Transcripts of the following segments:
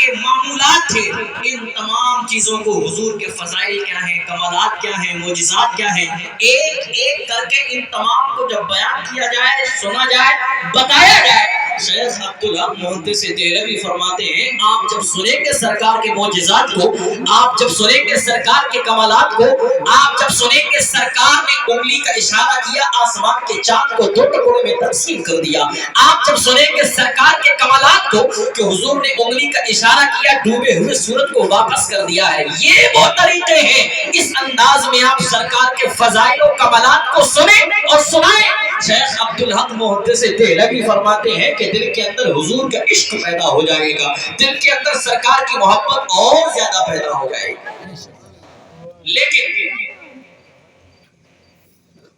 کے معمولات تھے، ان تمام چیزوں کو حضور کے فضائل کیا ہیں، کمالات کیا ہیں، معجزات کیا ہیں، ایک ایک کر کے ان تمام کو جب بیان کیا جائے، سنا جائے، بتایا جائے. شیخ عبدالحق محدث دہلوی فرماتے ہیں آپ جب سنیں گے سرکار کے معجزات کو، آپ جب سنیں گے سرکار کے کمالات کو، آپ جب سنیں گے سرکار نے انگلی کا اشارہ کیا آسمان کے چاند کو دو ٹکڑوں میں تقسیم کر دیا، آپ جب سنیں گے سرکار کے کمالات کو کہ حضور نے انگلی کا اشارہ کیا ڈوبے ہوئے سورج کو واپس کر دیا ہے، یہ وہ طریقے ہیں. اس انداز میں آپ سرکار کے فضائل و کمالات کو سنیں اور سنائیں. شیخ عبدالحق محدث دہلوی فرماتے ہیں کہ دل کے اندر حضور کا عشق پیدا ہو جائے گا، دل کے اندر سرکار کی محبت اور زیادہ پیدا ہو جائے گی. لیکن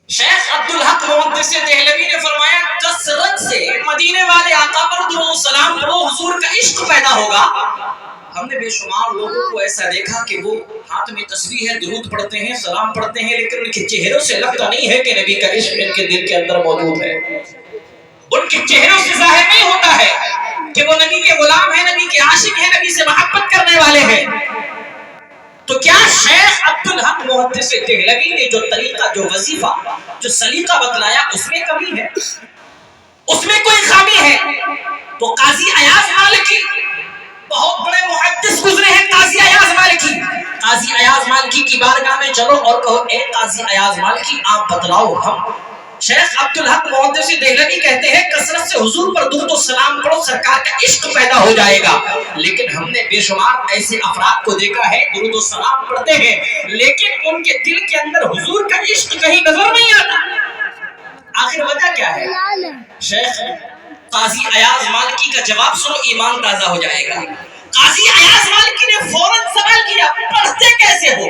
شیخ عبدالحق محدث دہلوی نے فرمایا کثرت سے مدینے والے آقا پر درود و سلام پڑھو، حضور کا عشق پیدا ہوگا. ہم نے بے شمار لوگوں کو ایسا دیکھا کہ وہ ہاتھ میں تسبیح ہے، درود پڑھتے ہیں، سلام پڑھتے ہیں، لیکن ان کے چہروں سے لگتا نہیں ہے کہ نبی کا عشق ان کے دل کے اندر موجود ہے. ان کے چہروں سے ظاہر نہیں ہوتا ہے کہ وہ نبی کے غلام ہیں، نبی کے عاشق ہیں، نبی سے محبت کرنے والے ہیں. تو کیا شیخ عبدالحق محدث دہلوی نے جو طریقہ، جو وظیفہ، جو سلیقہ بتلایا اس میں کمی ہے، اس میں کوئی خامی ہے؟ تو قاضی ایاز مالکی، بہت بڑے محدث گزرے ہیں قاضی ایاز مالکی، قاضی ایاز مالکی کی بارگاہ میں چلو اور کہو اے قاضی ایاز مالکی آپ بتلاؤ ہم. شیخ عبدالحق محدث دہلوی کہتے ہیں کثرت سے حضور پر درود و سلام پڑھو، سرکار کا عشق پیدا ہو جائے گا. لیکن ہم نے بے شمار ایسے افراد کو دیکھا ہے درود و سلام پڑھتے ہیں لیکن ان کے دل کے اندر حضور کا عشق کہیں نظر نہیں آتا. آخر وجہ کیا ہے؟ شیخ قاضی ایاز مالکی کا جواب سنو، ایمان تازہ ہو جائے گا. قاضی ایاز مالکی نے فوراً سوال کیا پڑھتے کیسے ہو؟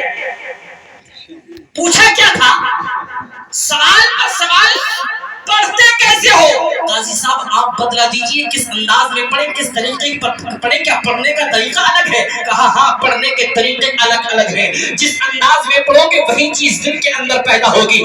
پوچھا کیا تھا؟ سوال پر سوال، پڑھتے کیسے ہو؟ قاضی صاحب آپ بدلا دیجئے، کس انداز میں پڑھیں، کس طریقے پر پڑھیں، کیا پڑھنے کا طریقہ الگ ہے؟ کہا ہاں پڑھنے کے طریقے الگ الگ ہیں، جس انداز میں پڑھو گے وہی چیز دل کے اندر پیدا ہوگی.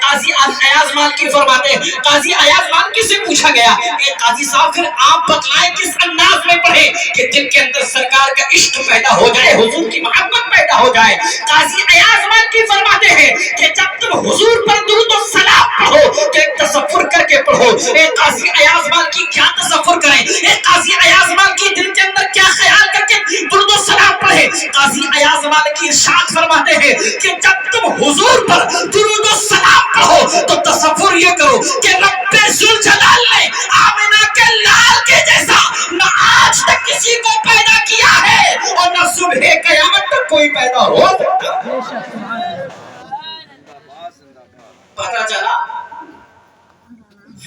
قاضی ایاز مالکی فرماتے ہیں قاضی ایاز مالکی سے پوچھا گیا کہ قاضی صاحب پھر آپ بتلائیں کس انداز میں پڑھیں کہ دل کے اندر سرکار کا عشق پیدا ہو جائے، حضور کی محبت پیدا ہو جائے. قاضی ایاز مالکی فرماتے ہیں کہ جب تم حضور پر درود و سلام پڑھو کہ تصور کر کے پڑھو. اے قاضی ایاز مالکی کیا تصور کریں، اے قاضی ایاز مالکی دل کے اندر کیا خیال کر کے درود و سلام پڑھے. قاضی ایاز مالکی ارشاد فرماتے ہیں کہ جب تم حضور پر درود و سلام پڑھو تو تصور یہ کرو کہ رب ذوالجلال نے آمنہ کے لال کے جیسا نہ آج تک کسی کو پیدا کیا ہے اور نہ صبح قیامت تک کوئی پیدا ہو سکتا. پتہ چلا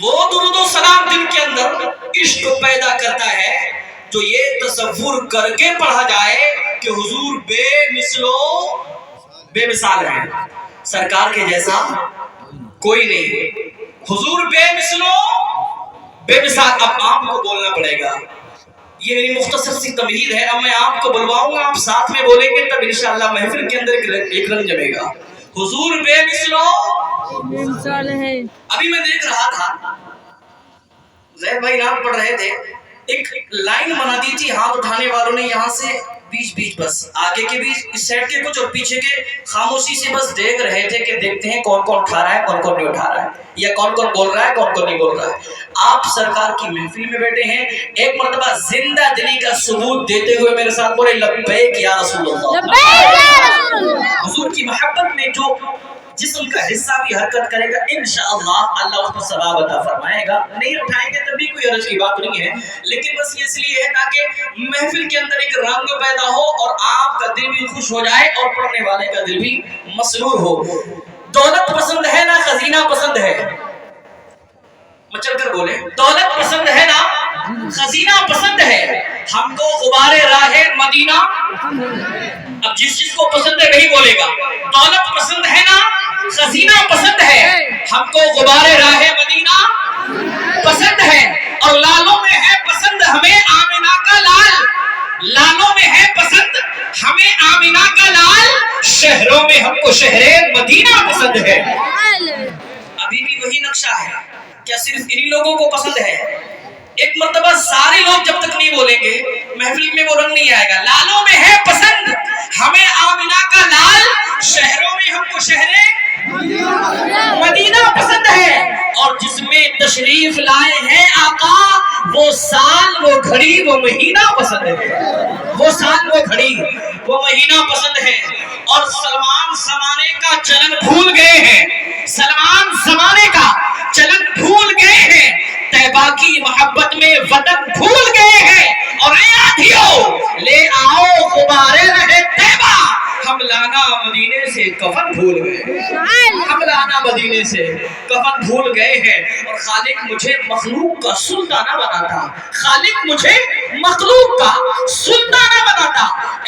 وہ درود و سلام دل کے اندر عشق پیدا کرتا ہے جو یہ تصور کر کے پڑھا جائے کہ حضور بے مثل و بے مثال ہے، سرکار کے جیسا کوئی نہیں، حضور بے مثل و بے مثال. اب آپ کو بولنا پڑے گا، یہ میری مختصر سی تمہید ہے، اب میں آپ کو بلواؤں گا، آپ ساتھ میں بولیں گے تب انشاءاللہ محفل کے اندر ایک رنگ جمے گا. حضور بے مثل و بے مثال ہے. ابھی میں دیکھ رہا تھا زید بھائی نام پڑھ رہے تھے، ایک لائن بنا دی تھی ہاتھ اٹھانے والوں نے، یہاں سے بیچ بس آگے کے بیچ اس سائڈ کے کچھ اور پیچھے کے خاموشی سے بس دیکھ رہے تھے کہ دیکھتے ہیں کون کون اٹھا رہا ہے کون کون نہیں اٹھا رہا ہے، یا کون کون بول رہا ہے کون کون نہیں بول رہا ہے. آپ سرکار کی محفل میں بیٹھے ہیں، ایک مرتبہ زندہ دلی کا ثبوت دیتے ہوئے میرے ساتھ بولے لبیک یا رسول اللہ. حضور کی محبت میں جو جسم کا حصہ بھی حرکت کرے گا انشاءاللہ اللہ اس کو ثواب عطا فرمائے گا. نہیں اٹھائیں گے تب بھی کوئی حرج کی بات نہیں ہے، لیکن بس یہ اس لیے ہے تاکہ محفل کے اندر ایک رنگ پیدا ہو اور آپ کا دل بھی خوش ہو جائے اور پڑھنے والے کا دل بھی مسرور ہو. دولت پسند ہے نہ خزینہ پسند ہے؟ مچل کر بولے، دولت پسند ہے نا خزینہ پسند ہے؟ ہم کو غبار راہ مدینہ، اب جس چیز کو پسند ہے وہی بولے گا. دولت پسند ہے نا خزینہ پسند ہے؟ ہم کو غبار راہ مدینہ پسند ہے. اور لالوں میں ہے پسند ہمیں آمنہ کا لال، لالوں میں ہے پسند ہمیں آمنہ کا لال، شہروں میں ہم کو شہر مدینہ پسند ہے. ابھی بھی وہی نقشہ ہے، کیا صرف انہی لوگوں کو پسند ہے؟ ایک مرتبہ سارے لوگ جب تک نہیں بولیں گے محفل میں وہ رنگ نہیں آئے گا. لالوں میں ہے پسند ہمیں آمینہ کا لال، شہروں میں ہم کو شہر مدینہ پسند ہے. اور جس میں تشریف لائے ہیں آقا، وہ سال، وہ گھڑی، وہ مہینہ پسند ہے. وہ سال، وہ گھڑی، وہ مہینہ پسند ہے. اور سلمان زمانے کا چلن بھول گئے ہیں، سلمان زمانے کا چلن بھول گئے ہیں، طیبہ کی محبت میں وطن بھول گئے ہیں. اور اے آدھیو لے آؤ غبارے رہے طیبہ، ہم لانا مدینے سے کفن بھول گئے، ہم لانا مدینے سے کفن بھول گئے ہیں. اور خالق مجھے مخلوق کا سلطانہ بناتا، خالق مجھے مخلوق کا سلطانہ بناتا،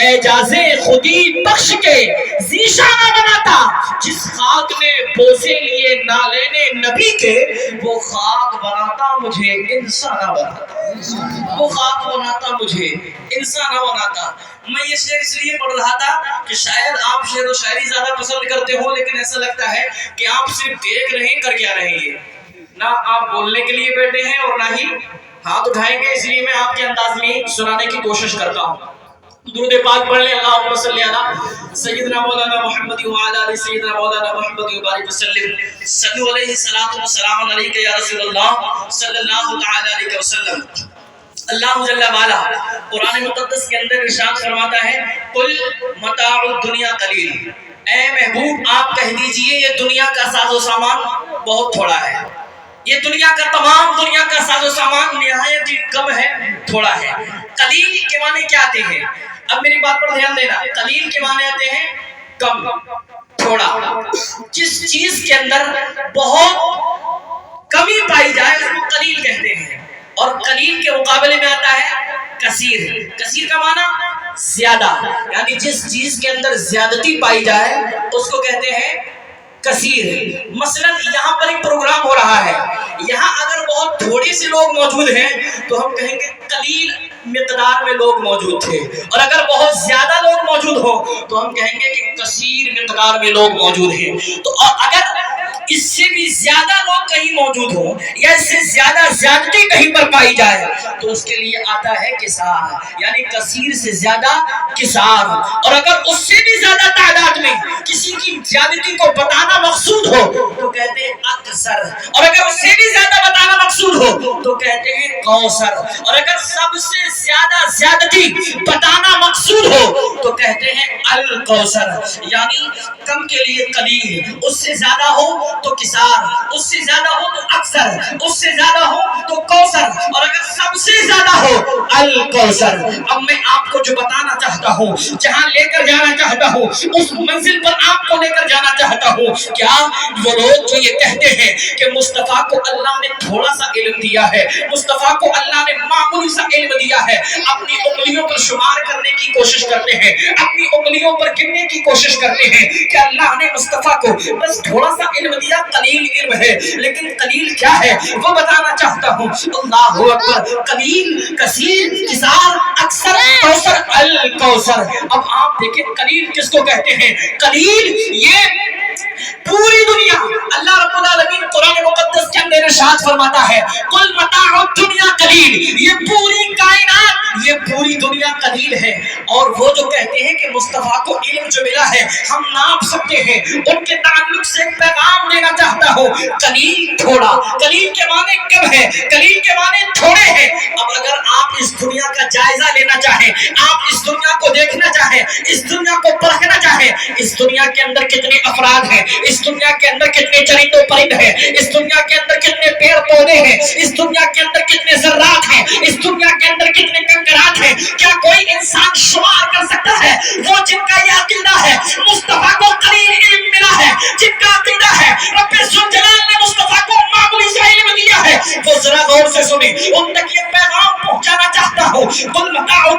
اعجاز خودی بخش کے ذیشانہ بناتا. جس خاک نے بوسے لیے نالین نبی کے، وہ خاک بناتا مجھے انسانہ بناتا، وہ خاک بناتا مجھے انسانہ بناتا. میں یہ شعر اس لیے پڑھ رہا تھا کہ شاید آپ شعر و شاعری زیادہ پسند کرتے ہو، لیکن ایسا لگتا ہے کہ آپ صرف دیکھ رہے ہیں، کر کیا رہے ہیں. نہ آپ بولنے کے لیے بیٹھے ہیں اور نہ ہی ہاتھ اٹھائیں گے، اس لیے میں آپ کے انداز میں سنانے کی کوشش کرتا ہوں. درود پاک پڑھ لیں. اللہم صلی علی سیدنا مولانا محمد وعلی آل سیدنا مولانا محمد وبارک وسلم. صلو علیہ الصلوۃ والسلام علیک یا رسول اللہ صلی اللہ تعالی علیہ وسلم. اللہ جل وعلا قرآن مقدس کے اندر ارشاد فرماتا ہے قل متاع الدنیا قلیل. اے محبوب آپ کہہ دیجئے یہ دنیا کا ساز و سامان بہت تھوڑا ہے، یہ دنیا کا تمام دنیا کا ساز و سامان نہایت ہی کم ہے، تھوڑا ہے. قلیل کے معنی کیا آتے ہیں؟ اب میری بات پر دھیان دینا. قلیل کے معنی آتے ہیں کم، تھوڑا. جس چیز کے اندر بہت کمی پائی جائے اس کو قلیل کہتے ہیں. اور قلیل کے مقابلے میں آتا ہے کثیر. کثیر کا معنی زیادہ، یعنی جس چیز کے اندر زیادتی پائی جائے اس کو کہتے ہیں کثیر. مثلا یہاں پر ایک پروگرام ہو رہا ہے، یہاں اگر بہت تھوڑے سے لوگ موجود ہیں تو ہم کہیں گے قلیل مقدار میں لوگ موجود تھے، اور اگر بہت زیادہ لوگ موجود ہو تو ہم کہیں گے کہ کثیر مقدار میں لوگ موجود ہیں. تو اگر اس سے بھی زیادہ لوگ کہیں موجود ہوں یا اس سے زیادہ زیادتی کہیں پر پائی جائے تو اس کے لیے آتا ہے کثار، یعنی کثیر سے زیادہ کثار. اور اگر اس سے بھی زیادہ تعداد میں کسی کی زیادتی کو بتانا مقصود ہو تو کہتے ہیں اکثر، اور اگر اس سے بھی زیادہ بتانا مقصود ہو تو کہتے ہیں کوثر، اور اگر سب سے زیادہ زیادتی بتانا مقصود ہو تو کہتے ہیں الکوثر. یعنی کم کے لیے قلیل، اس سے زیادہ ہو تو کثار، اس سے زیادہ ہو تو اکثر، اس سے زیادہ ہو تو کوثر، اور اگر سب سے زیادہ ہو الکوثر. اب میں آپ کو جو بتانا چاہتا ہوں، جہاں لے کر جانا چاہتا ہوں، اس منزل پر آپ کو لے کر جانا چاہتا ہوں. کیا وہ لوگ جو یہ کہتے ہیں کہ مصطفیٰ کو اللہ نے تھوڑا سا علم دیا ہے، مصطفیٰ کو اللہ نے معمولی سا علم دیا ہے، اپنی انگلیوں پر شمار کرنے کی کوشش کرتے ہیں، اپنی انگلیوں پر گننے کی کوشش کرتے ہیں کہ اللہ نے مصطفیٰ کو بس تھوڑا سا علم دیا، قلیل علم ہے. لیکن قلیل کیا ہے وہ بتانا چاہتا ہوں. اللہ اکبر. قلیل، کثیر، کثار، اکثر، کوثر، الکوثر. اب آپ دیکھیں قلیل کس کو کہتے ہیں. قلیل یہ پوری دنیا، اللہ رب العالمین قرآن مقدس کے اندر ارشاد فرماتا ہے قل متاع الدنیا قلیل. یہ پوری کائنات، یہ پوری دنیا قلیل ہے. اور وہ جو کہتے ہیں کہ مصطفیٰ کو علم جو ملا ہے ہم ناپ سکتے ہیں، ان کے تعلق سے ایک پیغام دینا چاہتا ہوں. قلیل تھوڑا، قلیل کے معنی کم ہے، قلیل کے معنی تھوڑے ہیں. اب اگر آپ اس دنیا کا جائزہ لینا چاہیں، آپ اس دنیا کو دیکھنا چاہیں، اس دنیا کو پرکھنا چاہیں، اس دنیا کے اندر کتنے افراد ہیں، اس دنیا کے اندر کتنے چرند و پرند ہیں، اس دنیا کے اندر کتنے پیڑ پودے ہیں، اس دنیا کے اندر کتنے ذرات ہیں، اس دنیا کے اندر کتنے کنکرات ہیں، کیا کوئی انسان شمار کر سکتا ہے؟ وہ جن کا یہ عقیدہ ہے مصطفیٰ کو قلیل علم ملا ہے، جن کا عقیدہ ہے رب ذوالجلال نے مصطفیٰ کو معمولی سا علم دیا ہے، وہ ذرا غور سے سنیں، ان تک یہ پیغام پہنچانا چاہتا ہوں. قل متاع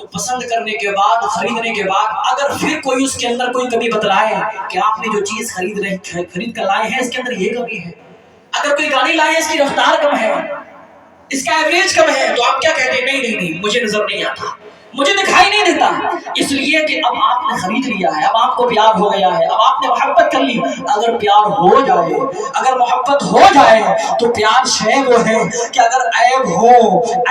تو پسند کرنے کے بعد خریدنے کے بعد اگر پھر کوئی اس کے اندر کوئی کمی بتلائے کہ آپ نے جو چیز خرید کر لائے ہیں اس کے اندر یہ کمی ہے، اگر کوئی گاڑی لائے اس کی رفتار کم ہے، اس کا ایوریج کم ہے، تو آپ کیا کہتے ہیں؟ نہیں مجھے نظر نہیں آتا، مجھے دکھائی نہیں دیتا، اس لیے کہ اب آپ نے خرید لیا ہے، اب آپ کو پیار ہو گیا ہے، اب آپ نے محبت کر لی۔ اگر پیار ہو جائے، اگر محبت ہو جائے تو پیار شے وہ ہے کہ اگر عیب ہو،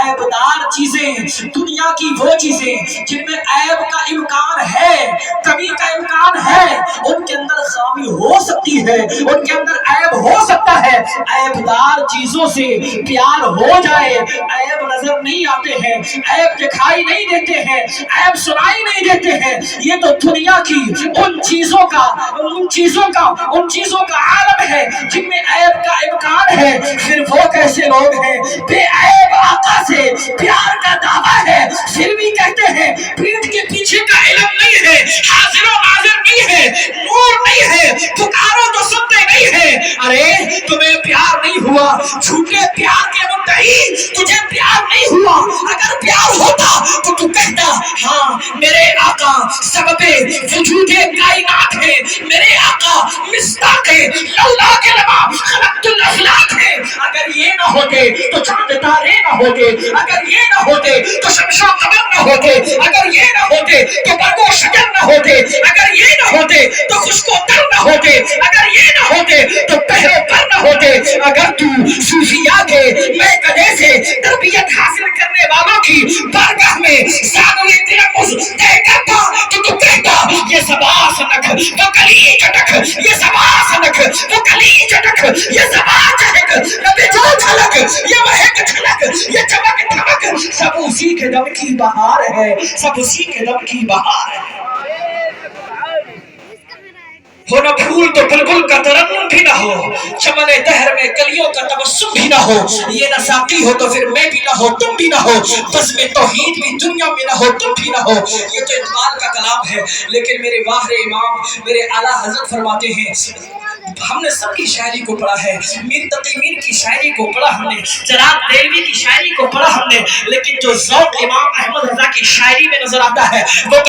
عیب دار چیزیں، دنیا کی وہ چیزیں جن میں عیب کا امکان ہے، کمی کا امکان ہے، ان کے اندر خامی ہو سکتی ہے، ان کے اندر عیب ہو سکتا ہے، عیب دار چیزوں سے پیار ہو جائے، عیب نظر نہیں آتے ہیں، عیب دکھائی نہیں دیتے ہیں، عیب سنائی نہیں دیتے ہیں، یہ تو دنیا کی ان چیزوں کا عالم ہے جن میں عیب کا امکان ہے۔ پھر وہ کیسے لوگ ہیں بے عیب آقا سے پیار کا دعویٰ ہے، پھر بھی کہتے ہیں پیٹھ کے پیچھے کا علم نہیں ہے، حاضر و ناظر نہیں ہے، نور نہیں ہے، پکارو تو سنتے نہیں ہے۔ ارے تمہیں پیار نہیں ہوا، جھوٹے پیار کے مدعی، تجھے پیار نہیں ہوا، اگر پیار ہوتا تو تو کہتا ہاں میرے آقا سبب وجود کائنات ہے، میرے آقا مصداق لولا کے لما خلقت الافلاک ہے۔ اگر یہ نہ ہوتے تو چاند تارے نہ ہوتے، اگر یہ نہ ہوتے تو شمس و قمر نہ ہوتے، اگر یہ نہ ہوتے تو برگ و شجر نہ ہوتے، اگر یہ نہ ہوتے تو خشک و تر نہ ہوتے، اگر یہ نہ ہوتے تو پہر و پر نہ ہوتے۔ اگر تو صوفیاء کے میں کدے سے تربیت حاصل کرنے والوں کی بارگاہ میں ثانوی تلمذ طے کرتا تو کہتا یہ زبا سنک وہ کلی چٹک، یہ زبا سنک وہ کلی چٹک، یہ زبا چہک رب جو جھلک، یہ مہک جھلک، یہ چمک دھمک، سب اسی کے دم کی بہار ہے، سب اسی کے دم کی بہار ہے۔ ہو نہ پھول تو بلبل کا ترنم بھی نہ ہو، چمن دہر میں کلیوں کا تبسم بھی نہ ہو، یہ نہ ساقی ہو تو پھر میں بھی نہ ہو تم بھی نہ ہو، بس میں توحید بھی دنیا میں نہ ہو تم بھی نہ ہو۔ یہ تو اقبال کا کلام ہے، لیکن میرے واہر امام میرے اعلیٰ حضرت فرماتے ہیں ہم نے سب کی شاعری کو پڑھا ہے، میر تقی میر کی شاعری کو پڑھا ہم نے، چراغ دہلوی کی شاعری کو پڑھا ہم نے، لیکن جو ذوق امام احمد رضا کی شاعری میں نظر آتا ہے وہ